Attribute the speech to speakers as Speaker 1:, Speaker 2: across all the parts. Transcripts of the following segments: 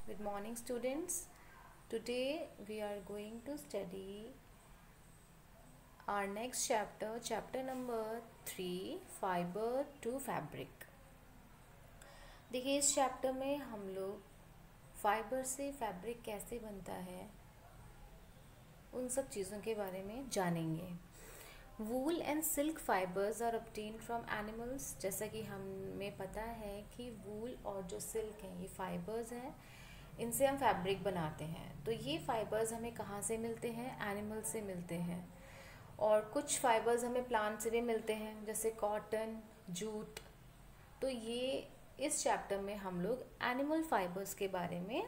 Speaker 1: Good morning, students. Today we are going to study our next chapter, chapter number 3, fiber to fabric. देखिए इस chapter में हम लोग fibre से fabric कैसे बनता है उन सब चीज़ों के बारे में जानेंगे. Wool and silk fibres are obtained from animals. जैसा कि हमें पता है कि वूल और जो सिल्क है ये फाइबर्स हैं, इनसे हम फैब्रिक बनाते हैं. तो ये फाइबर्स हमें कहाँ से मिलते हैं? एनिमल से मिलते हैं. और कुछ फाइबर्स हमें प्लांट से भी मिलते हैं, जैसे कॉटन, जूट. तो ये इस चैप्टर में हम लोग एनिमल फाइबर्स के बारे में,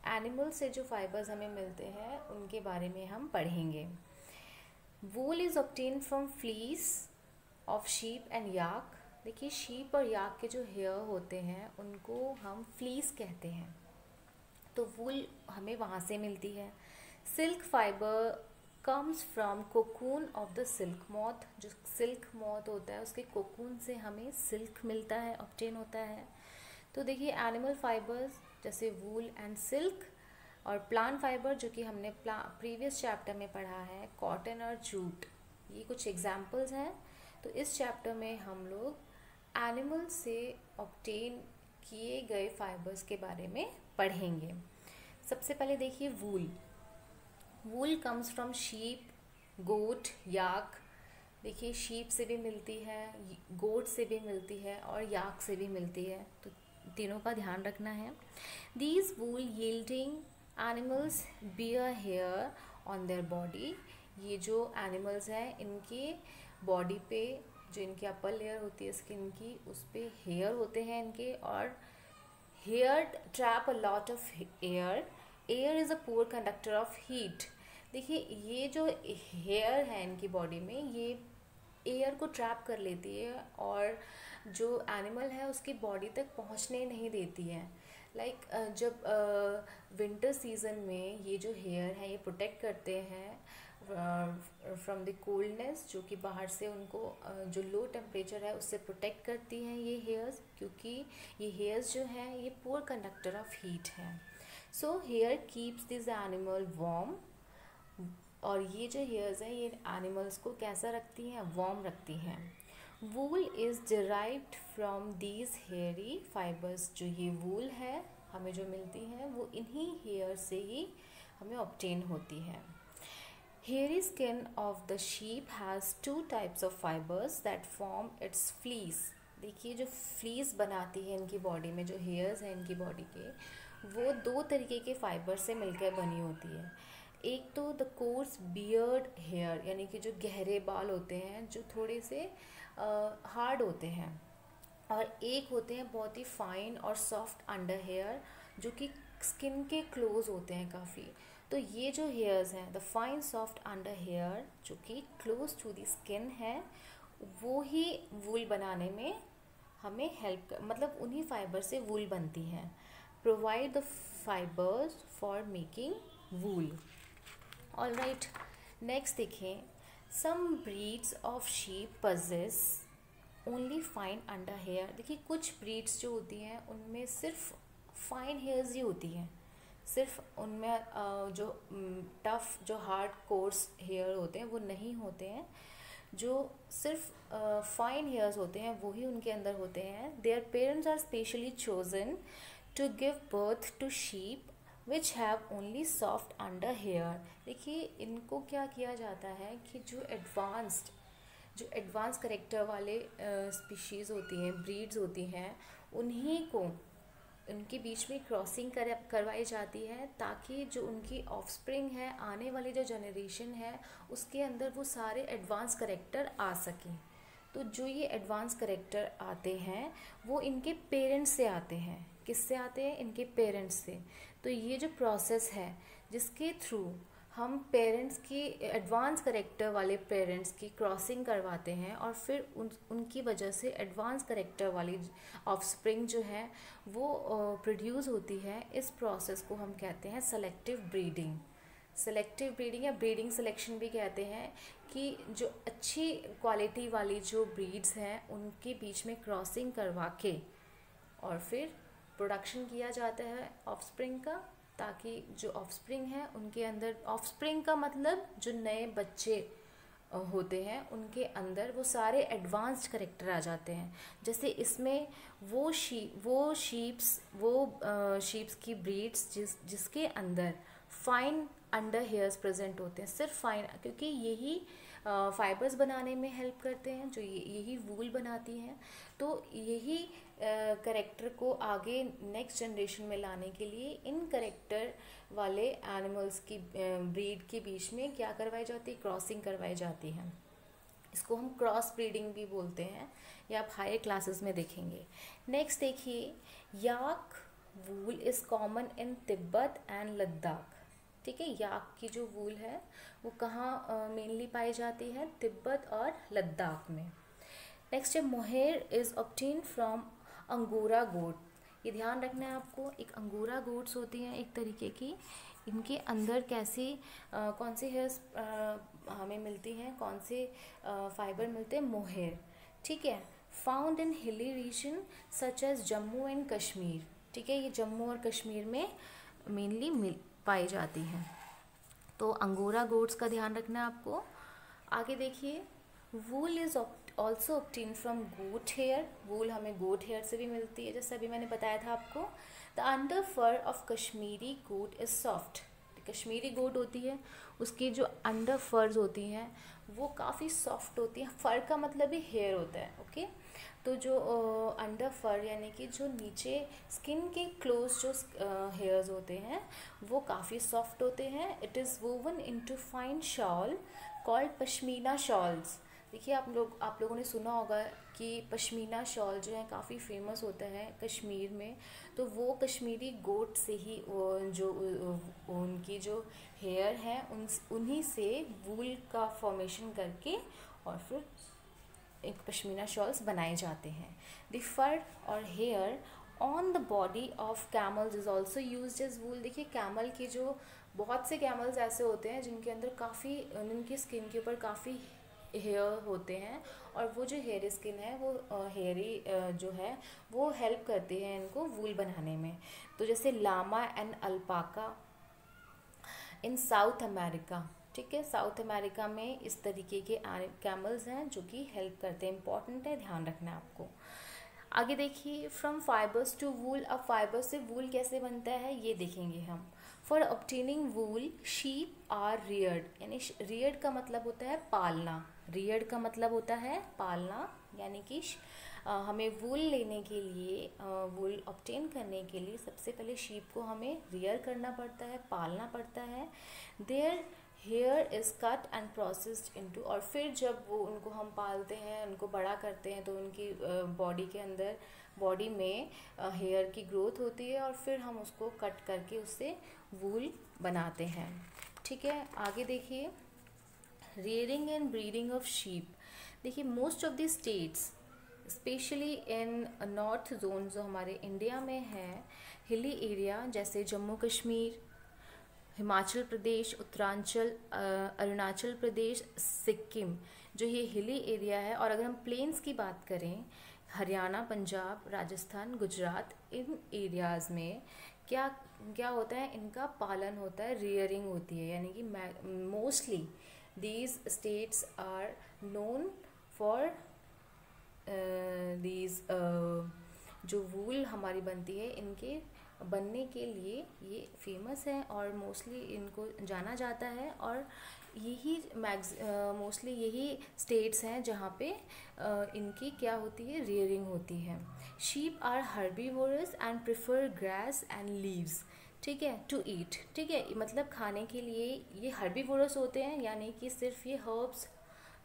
Speaker 1: एनिमल से जो फाइबर्स हमें मिलते हैं उनके बारे में हम पढ़ेंगे. Wool is obtain from fleece of sheep and yak. देखिए शीप और याक के जो हेयर होते हैं उनको हम फ्लीस कहते हैं. तो वूल हमें वहाँ से मिलती है. Silk fibre comes from cocoon of the silk moth. जो सिल्क मॉथ होता है उसके कोकून से हमें सिल्क मिलता है, ऑब्टेन होता है. तो देखिए एनिमल फाइबर्स जैसे वूल एंड सिल्क, और प्लांट फाइबर जो कि हमने प्रीवियस चैप्टर में पढ़ा है, कॉटन और जूट, ये कुछ एग्जाम्पल्स हैं. तो इस चैप्टर में हम लोग एनिमल से ऑब्टेन किए गए फाइबर्स के बारे में पढ़ेंगे. सबसे पहले देखिए वूल. वूल कम्स फ्रॉम शीप, गोट, याक. देखिए शीप से भी मिलती है, गोट से भी मिलती है और याक से भी मिलती है. तो तीनों का ध्यान रखना है. These wool yielding animals bear hair on their body. ये जो एनिमल्स हैं इनकी बॉडी पे, जो इनकी अपर लेयर होती है स्किन की, उस पे हेयर होते हैं इनके. और hair trap a lot of air. Air is a poor conductor of heat. देखिए ये जो हेयर है इनकी बॉडी में, ये एयर को ट्रैप कर लेती है और जो एनिमल है उसकी बॉडी तक पहुंचने नहीं देती है. लाइक जब विंटर सीजन में ये जो हेयर है ये प्रोटेक्ट करते हैं फ्रॉम द कोल्डनेस, जो कि बाहर से उनको जो लो टेम्परेचर है उससे प्रोटेक्ट करती हैं ये हेयर्स, क्योंकि ये हेयर्स जो हैं ये पुअर कंडक्टर ऑफ हीट हैं. So here keeps this animal warm. और ये जो हेयर्स हैं ये एनिमल्स को कैसा रखती हैं? वार्म रखती हैं. Wool is derived from these hairy fibres. जो ये वूल है हमें जो मिलती है वो इन्हीं हेयर से ही हमें ऑब्टेन होती है. Hairy skin of the sheep has 2 types of fibres that form it's fleece. देखिए जो फ्लीस बनाती है इनकी बॉडी में, जो हेयर्स हैं इनकी बॉडी के, वो 2 तरीके के फाइबर से मिलकर बनी होती है. एक तो द कोर्स बियर्ड हेयर, यानी कि जो गहरे बाल होते हैं जो थोड़े से हार्ड होते हैं. और एक होते हैं बहुत ही फाइन और सॉफ्ट अंडर हेयर, जो कि स्किन के क्लोज होते हैं काफ़ी. तो ये जो हेयर्स हैं, the fine soft under hair जो कि क्लोज टू द स्किन है, वो ही वूल बनाने में हमें हेल्प मतलब उन्हीं फाइबर से वूल बनती है. Provide the fibres for making wool. All right, next देखें. Some breeds of sheep possess only fine under hair. देखिए कुछ ब्रीड्स जो होती हैं उनमें सिर्फ फाइन हेयर्स ही होती हैं. सिर्फ उनमें जो टफ, जो हार्ड कोर्स हेयर होते हैं वो नहीं होते हैं. जो सिर्फ फाइन हेयर्स होते हैं वो ही उनके अंदर होते हैं. Their parents are specially chosen to give birth to sheep which have only soft under hair. देखिए इनको क्या किया जाता है कि जो एडवांस करेक्टर वाले स्पीशीज़ होती हैं, ब्रीड्स होती हैं, उन्हीं को उनके बीच में क्रॉसिंग करवाई जाती है, ताकि जो उनकी ऑफस्प्रिंग है, आने वाली जो जनरेशन है, उसके अंदर वो सारे एडवांस करेक्टर आ सकें. तो जो ये एडवांस करेक्टर आते हैं वो इनके पेरेंट्स से आते हैं. किससे आते हैं? इनके पेरेंट्स से. तो ये जो प्रोसेस है जिसके थ्रू हम पेरेंट्स की, एडवांस करेक्टर वाले पेरेंट्स की क्रॉसिंग करवाते हैं और फिर उनकी वजह से एडवांस करेक्टर वाली ऑफस्प्रिंग जो है वो प्रोड्यूस होती है. इस प्रोसेस को हम कहते हैं सेलेक्टिव ब्रीडिंग. सेलेक्टिव ब्रीडिंग या ब्रीडिंग सिलेक्शन भी कहते हैं, कि जो अच्छी क्वालिटी वाली जो ब्रीड्स हैं उनके बीच में क्रॉसिंग करवा के और फिर प्रोडक्शन किया जाता है ऑफस्प्रिंग का, ताकि जो ऑफस्प्रिंग है उनके अंदर, ऑफस्प्रिंग का मतलब जो नए बच्चे होते हैं उनके अंदर वो सारे एडवांस्ड करेक्टर आ जाते हैं। जैसे इसमें वो शीप्स की ब्रीड्स जिसके अंदर फाइन अंडर हेयर्स प्रेजेंट होते हैं, सिर्फ फाइन, क्योंकि यही फाइबर्स बनाने में हेल्प करते हैं, जो यही वूल बनाती हैं। तो यही करेक्टर को आगे नेक्स्ट जनरेशन में लाने के लिए इन करेक्टर वाले एनिमल्स की ब्रीड के बीच में क्या करवाई जाती है, क्रॉसिंग करवाई जाती है। इसको हम क्रॉस ब्रीडिंग भी बोलते हैं, ये आप हायर क्लासेस में देखेंगे। नेक्स्ट देखिए, yak wool is common in Tibet and Ladakh. ठीक है, याक की जो वूल है वो कहाँ मेनली पाई जाती है, तिब्बत और लद्दाख में। नेक्स्ट है, mohair is obtain from angora goat. ये ध्यान रखना है आपको, एक अंगोरा गोट्स होती हैं एक तरीके की, इनके अंदर कैसी कौन सी हेयर्स हमें मिलती हैं, कौन से फाइबर मिलते हैं, मोहेर। ठीक है, found in hilly region such as Jammu and Kashmir. ठीक है, ये जम्मू और कश्मीर में मेनली पाई जाती हैं। तो अंगोरा गोट्स का ध्यान रखना है आपको। आगे देखिए, wool is also obtain from goat hair. Wool हमें गोट हेयर से भी मिलती है, जैसे अभी मैंने बताया था आपको। The under fur of Kashmiri goat is soft. Kashmiri goat होती है, उसकी जो अंडर फर्स होती हैं वो काफ़ी सॉफ्ट होती हैं। फर का मतलब ही हेयर होता है, ओके। तो जो अंडर फर यानी कि जो नीचे स्किन के क्लोज जो हेयर्स होते हैं वो काफ़ी सॉफ्ट होते हैं। It is woven into fine shawl called pashmina shawls. देखिए, आप लोगों ने सुना होगा कि पश्मीना शॉल जो है काफ़ी फेमस होता है कश्मीर में। तो वो कश्मीरी गोट से ही जो उनकी जो हेयर है उन्हीं से वूल का फॉर्मेशन करके और फिर एक पश्मीना शॉल्स बनाए जाते हैं। द फर और hair on the body of camels is also used as wool. देखिए, कैमल के जो बहुत से कैमल्स ऐसे होते हैं जिनके अंदर काफ़ी, उनकी स्किन के ऊपर काफ़ी हेयर होते हैं, और वो जो हेयर स्किन है वो हेयरी जो है वो हेल्प करती है इनको वूल बनाने में। तो जैसे llama and alpaca in South America. ठीक है, साउथ अमेरिका में इस तरीके के कैमल्स हैं जो कि हेल्प करते हैं। इंपॉर्टेंट है, ध्यान रखना है आपको। आगे देखिए, फ्रॉम फाइबर्स टू वूल। अब फाइबर से वूल कैसे बनता है ये देखेंगे हम। For obtaining wool sheep are reared, यानी रियर्ड का मतलब होता है पालना। रियर्ड का मतलब होता है पालना, यानी कि हमें वूल लेने के लिए, वूल ऑब्टेन करने के लिए सबसे पहले शीप को हमें रियर करना पड़ता है, पालना पड़ता है। Their hair is cut and processed into, और फिर जब वो उनको हम पालते हैं, उनको बड़ा करते हैं, तो उनकी बॉडी के अंदर, बॉडी में हेयर की ग्रोथ होती है और फिर हम उसको कट करके उससे वूल बनाते हैं। ठीक है, आगे देखिए, rearing and breeding of sheep। देखिए, most of the states specially in north zone जो हमारे इंडिया में है, हिली एरिया जैसे जम्मू कश्मीर, हिमाचल प्रदेश, उत्तरांचल, अरुणाचल प्रदेश, सिक्किम, जो ये हिली एरिया है। और अगर हम प्लेन्स की बात करें, हरियाणा, पंजाब, राजस्थान, गुजरात, इन एरियाज़ में क्या क्या होता है, इनका पालन होता है, रियरिंग होती है। यानी कि mostly these states are known for these जो वूल हमारी बनती है इनके बनने के लिए ये फेमस है और मोस्टली इनको जाना जाता है। और यही मोस्टली यही स्टेट्स हैं जहाँ पे इनकी क्या होती है, रियरिंग होती है। Sheep are herbivorous and prefer grass and leaves. ठीक है, टू ईट। ठीक है, मतलब खाने के लिए ये हर्बीवोरस होते हैं, यानी कि सिर्फ ये हर्ब्स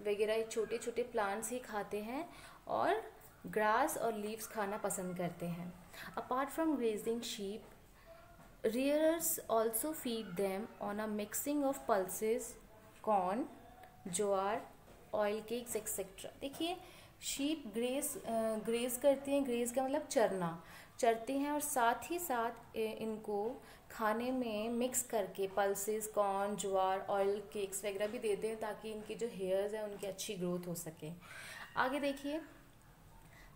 Speaker 1: वगैरह छोटे छोटे प्लांट्स ही खाते हैं और ग्रास और लीव्स खाना पसंद करते हैं। Apart from grazing sheep, rearers also feed them on a mixing of pulses, corn, jowar, oil cakes etcetera. देखिए, शीप ग्रेज करती हैं, ग्रेज का मतलब चरना, चरती हैं, और साथ ही साथ इनको खाने में मिक्स करके पल्सेस, कॉर्न, ज्वार, ऑयल केक्स वगैरह भी देते हैं ताकि इनकी जो हेयर्स हैं उनकी अच्छी ग्रोथ हो सके। आगे देखिए,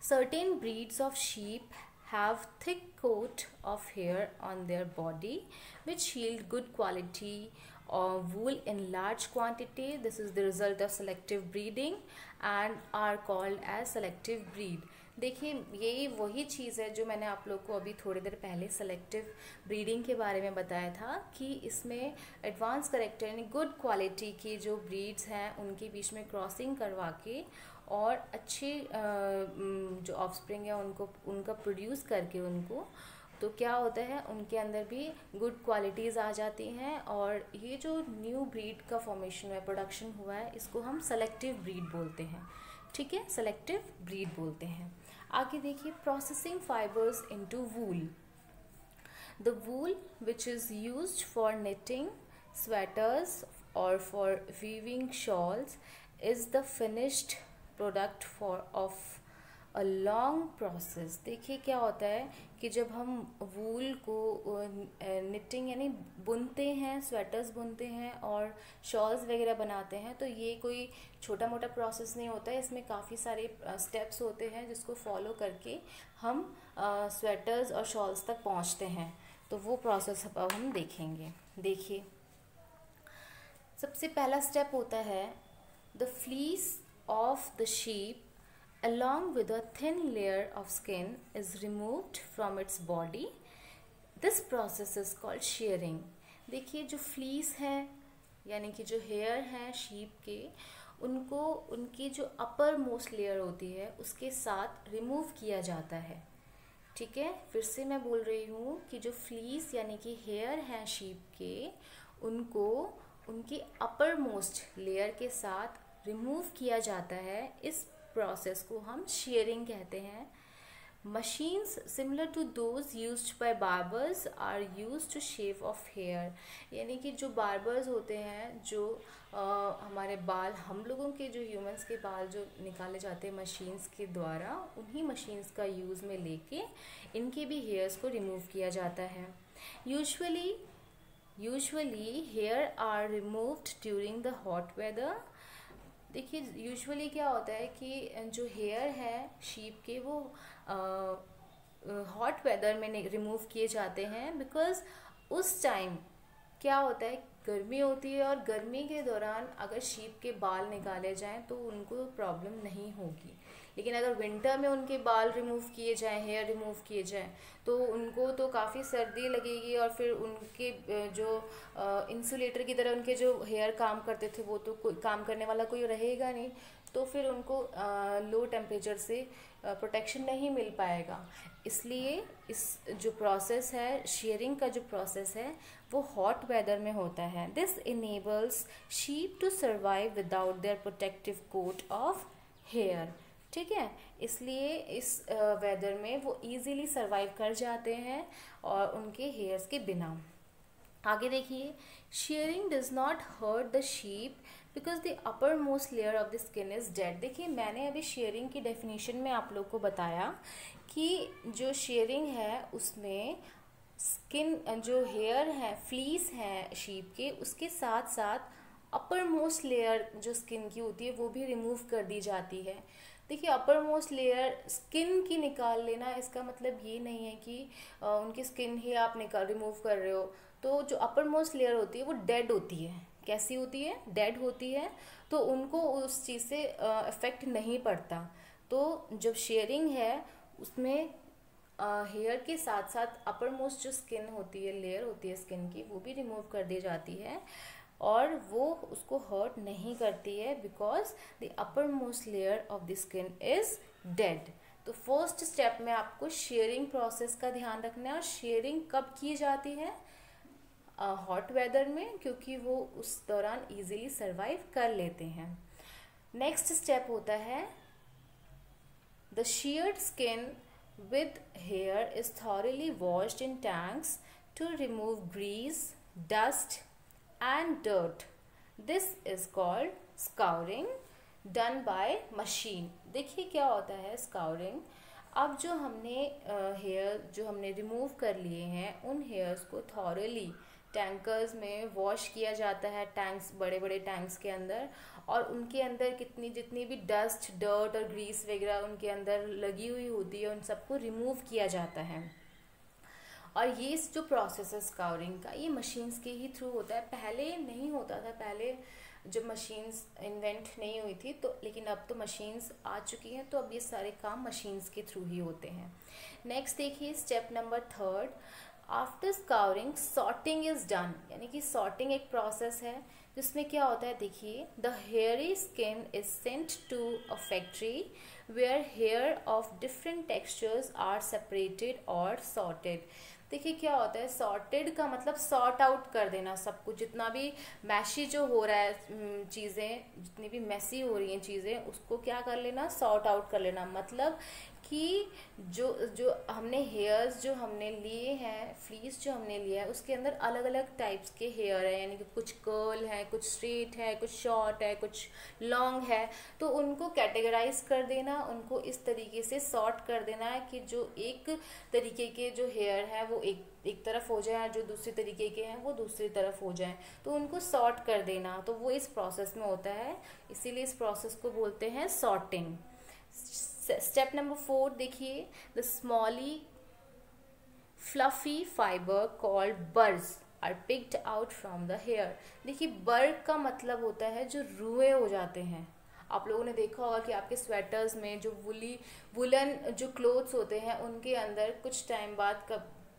Speaker 1: certain breeds of sheep have thick coat of hair on their body which yield good quality wool in large quantity. This is the result of selective breeding and are called as selective breed. देखिए यही वही चीज़ है जो मैंने आप लोग को अभी थोड़ी देर पहले सेलेक्टिव ब्रीडिंग के बारे में बताया था कि इसमें एडवांस करेक्टर यानी गुड क्वालिटी की जो ब्रीड्स हैं उनके बीच में क्रॉसिंग करवा के और अच्छी जो ऑफस्प्रिंग है उनका प्रोड्यूस करके उनको तो क्या होता है उनके अंदर भी गुड क्वालिटीज़ आ जाती हैं और ये जो न्यू ब्रीड का फॉर्मेशन हुआ है, प्रोडक्शन हुआ है, इसको हम सेलेक्टिव ब्रीड बोलते हैं। ठीक है, सेलेक्टिव ब्रीड बोलते हैं। आगे देखिए, processing fibres into wool. The wool which is used for knitting sweaters और for weaving shawls is the finished product of a long process. देखिए क्या होता है कि जब हम वूल को निटिंग यानी बुनते हैं, स्वेटर्स बुनते हैं और शॉल्स वगैरह बनाते हैं, तो ये कोई छोटा मोटा प्रोसेस नहीं होता है। इसमें काफ़ी सारे स्टेप्स होते हैं जिसको फॉलो करके हम स्वेटर्स और शॉल्स तक पहुंचते हैं। तो वो प्रोसेस अब हम देखेंगे। देखिए, सबसे पहला स्टेप होता है the fleece of the sheep along with a thin layer of skin is removed from its body. This process is called shearing. देखिए जो फ्लीस है यानी कि जो हेयर हैं शीप के, उनको उनकी जो अपर मोस्ट लेयर होती है उसके साथ रिमूव किया जाता है। ठीक है, फिर से मैं बोल रही हूँ कि जो फ्लीस यानी कि हेयर हैं शीप के, उनको उनकी अपर मोस्ट लेयर के साथ रिमूव किया जाता है। इस प्रोसेस को हम शेयरिंग कहते हैं। Machines similar to those used by barbers are used to shave off hair. यानी कि जो बार्बर्स होते हैं, जो हमारे बाल, हम लोगों के जो ह्यूमंस के बाल जो निकाले जाते हैं मशीन्स के द्वारा, उन्हीं मशीन्स का यूज़ में लेके इनके भी हेयर्स को रिमूव किया जाता है। Usually hair are removed during the hot weather. देखिए यूजुअली क्या होता है कि जो हेयर है शीप के वो हॉट वेदर में रिमूव किए जाते हैं, बिकॉज़ उस टाइम क्या होता है, गर्मी होती है और गर्मी के दौरान अगर शीप के बाल निकाले जाएं तो उनको प्रॉब्लम नहीं होगी। लेकिन अगर विंटर में उनके बाल रिमूव किए जाएं, हेयर रिमूव किए जाएं, तो उनको तो काफ़ी सर्दी लगेगी और फिर उनके जो इंसुलेटर की तरह उनके जो हेयर काम करते थे वो तो कोई काम करने वाला कोई रहेगा नहीं, तो फिर उनको लो टेम्परेचर से प्रोटेक्शन नहीं मिल पाएगा। इसलिए इस जो प्रोसेस है, शेयरिंग का जो प्रोसेस है, वो हॉट वेदर में होता है। This enables sheep to survive without their protective coat of hair. ठीक है, इसलिए इस वेदर में वो इजीली सर्वाइव कर जाते हैं और उनके हेयर्स के बिना। आगे देखिए, shearing does not hurt the sheep because the uppermost layer of the skin is dead. देखिए मैंने अभी शेयरिंग की डेफिनेशन में आप लोग को बताया कि जो शेयरिंग है उसमें स्किन, जो हेयर है, फ्लीस है शीप के, उसके साथ साथ अपर मोस्ट लेयर जो स्किन की होती है वो भी रिमूव कर दी जाती है। देखिए अपर मोस्ट लेयर स्किन की निकाल लेना, इसका मतलब ये नहीं है कि उनकी स्किन ही आप रिमूव कर रहे हो। तो जो अपर मोस्ट लेयर होती है वो डेड होती है। कैसी होती है? डेड होती है, तो उनको उस चीज़ से इफेक्ट नहीं पड़ता। तो जब शेयरिंग है उसमें हेयर के साथ साथ अपर मोस्ट जो स्किन होती है, लेयर होती है स्किन की, वो भी रिमूव कर दी जाती है और वो उसको हर्ट नहीं करती है, because the uppermost layer of the skin is dead. तो फर्स्ट स्टेप में आपको शेयरिंग प्रोसेस का ध्यान रखना है। और शेयरिंग कब की जाती है? हॉट वेदर में, क्योंकि वो उस दौरान इजीली सर्वाइव कर लेते हैं। नेक्स्ट स्टेप होता है the sheared skin with hair is thoroughly washed in tanks to remove grease, dust and dirt. This is called scouring done by machine. देखिए क्या होता है scouring। अब जो हमने हेयर जो हमने रिमूव कर लिए हैं, उन हेयर्स को थॉरली टैंकर्स में वॉश किया जाता है, टैंक्स, बड़े बड़े टैंक्स के अंदर, और उनके अंदर जितनी भी डस्ट, डर्ट और ग्रीस वगैरह उनके अंदर लगी हुई होती है, उन सबको रिमूव किया जाता है। और ये जो प्रोसेस है स्काउरिंग का, ये मशीन्स के ही थ्रू होता है। पहले नहीं होता था, पहले जब मशीन्स इन्वेंट नहीं हुई थी तो, लेकिन अब तो मशीन्स आ चुकी हैं, तो अब ये सारे काम मशीन्स के थ्रू ही होते हैं। नेक्स्ट देखिए step number 3, after scouring sorting is done, यानी कि सॉर्टिंग एक प्रोसेस है जिसमें क्या होता है, देखिए the hairy skin is sent to a factory where hair of different textures are separated और सॉर्टेड। देखिए क्या होता है, सॉर्टेड का मतलब सॉर्ट आउट कर देना सब कुछ, जितना भी मैशी जो हो रहा है चीज़ें, जितनी भी मैसी हो रही हैं चीज़ें, उसको क्या कर लेना, सॉर्ट आउट कर लेना। मतलब कि जो जो हमने हेयर्स जो हमने लिए हैं, फ्लीस जो हमने लिया है, उसके अंदर अलग अलग टाइप्स के हेयर है, यानी कि कुछ कर्ल है, कुछ स्ट्रेट है, कुछ शॉर्ट है, कुछ लॉन्ग है, तो उनको कैटेगराइज कर देना, उनको इस तरीके से सॉर्ट कर देना है कि जो एक तरीके के जो हेयर है वो एक तरफ हो जाए, जो दूसरे तरीके के हैं वो दूसरी तरफ हो जाए, तो उनको सॉर्ट कर देना। तो वो इस प्रोसेस में होता है, इसीलिए इस प्रोसेस को बोलते हैं सॉर्टिंग। स्टेप नंबर 4 देखिए, the smally fluffy fibre called burrs are picked out from the hair. देखिए बर्ग का मतलब होता है जो रुए हो जाते हैं। आप लोगों ने देखा होगा कि आपके स्वेटर्स में जो वुलन जो क्लोथ्स होते हैं, उनके अंदर कुछ टाइम बाद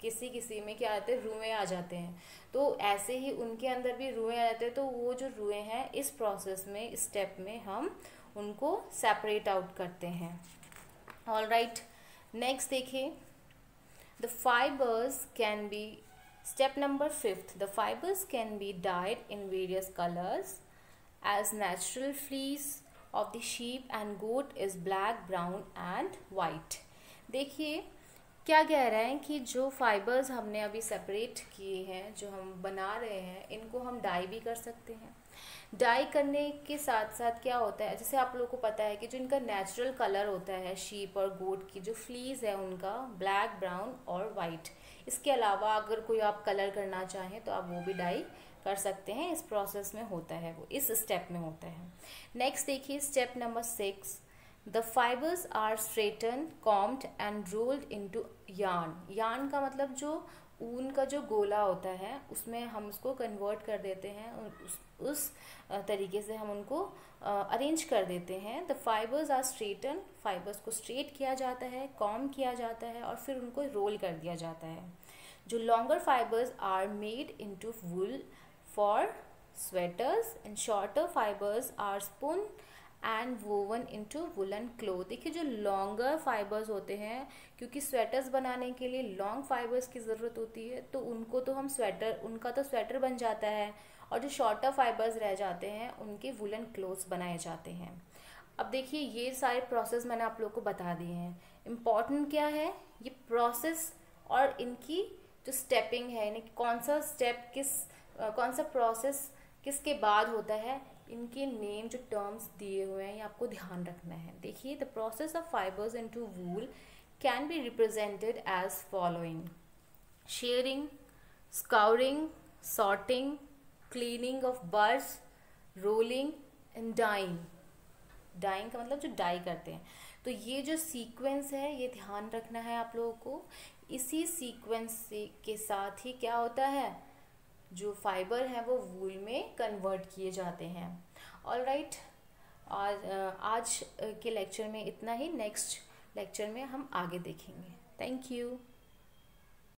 Speaker 1: किसी में क्या आते हैं, रुए आ जाते हैं, तो ऐसे ही उनके अंदर भी रुए आ जाते हैं। तो वो जो रुए हैं, इस प्रोसेस में, इस स्टेप में हम उनको सेपरेट आउट करते हैं। ऑल राइट, नेक्स्ट देखिए, the fibres can be, step number 5, the fibres can be dyed in various colours as natural fleece of the sheep and goat is black, brown and white. देखिए क्या कह रहे हैं कि जो फाइबर्स हमने अभी सेपरेट किए हैं, जो हम बना रहे हैं, इनको हम डाई भी कर सकते हैं। डाई करने के साथ साथ क्या होता है, जैसे आप लोगों को पता है कि जो इनका नेचुरल कलर होता है, शीप और गोट की जो फ्लीज है उनका ब्लैक, ब्राउन और वाइट। इसके अलावा अगर कोई आप कलर करना चाहें तो आप वो भी डाई कर सकते हैं। इस प्रोसेस में होता है, वो इस स्टेप में होता है। नेक्स्ट देखिए step number 6, the fibres are straighten, combed and rolled into yarn. Yarn का मतलब जो ऊन का जो गोला होता है, उसमें हम उसको कन्वर्ट कर देते हैं, उस तरीके से हम उनको अरेंज कर देते हैं। The fibres are straighten, fibres को स्ट्रेट किया जाता है, कॉम किया जाता है और फिर उनको रोल कर दिया जाता है। जो longer fibres are made into wool for sweaters and shorter fibres are spun and woven into woollen cloth. देखिए जो लॉन्गर फाइबर्स होते हैं, क्योंकि स्वेटर्स बनाने के लिए लॉन्ग फाइबर्स की ज़रूरत होती है, तो उनको तो हम उनका तो स्वेटर बन जाता है, और जो शॉर्टर फाइबर्स रह जाते हैं उनके वुलन क्लोथ्स बनाए जाते हैं। अब देखिए ये सारे प्रोसेस मैंने आप लोग को बता दिए हैं। इम्पॉर्टेंट क्या है, ये प्रोसेस और इनकी जो स्टेपिंग है, यानी कौन सा स्टेप कौन सा प्रोसेस किसके बाद होता है, इनके नेम जो टर्म्स दिए हुए हैं ये आपको ध्यान रखना है। देखिए the process of fibres into wool can be represented as following: shearing, scouring, sorting, cleaning of burrs, rolling and dyeing. Dyeing का मतलब जो डाई करते हैं। तो ये जो सीक्वेंस है ये ध्यान रखना है आप लोगों को। इसी सीक्वेंस के साथ ही क्या होता है, जो फाइबर है वो वूल में कन्वर्ट किए जाते हैं। ऑल राइट, आज के लेक्चर में इतना ही। नेक्स्ट लेक्चर में हम आगे देखेंगे। Thank you.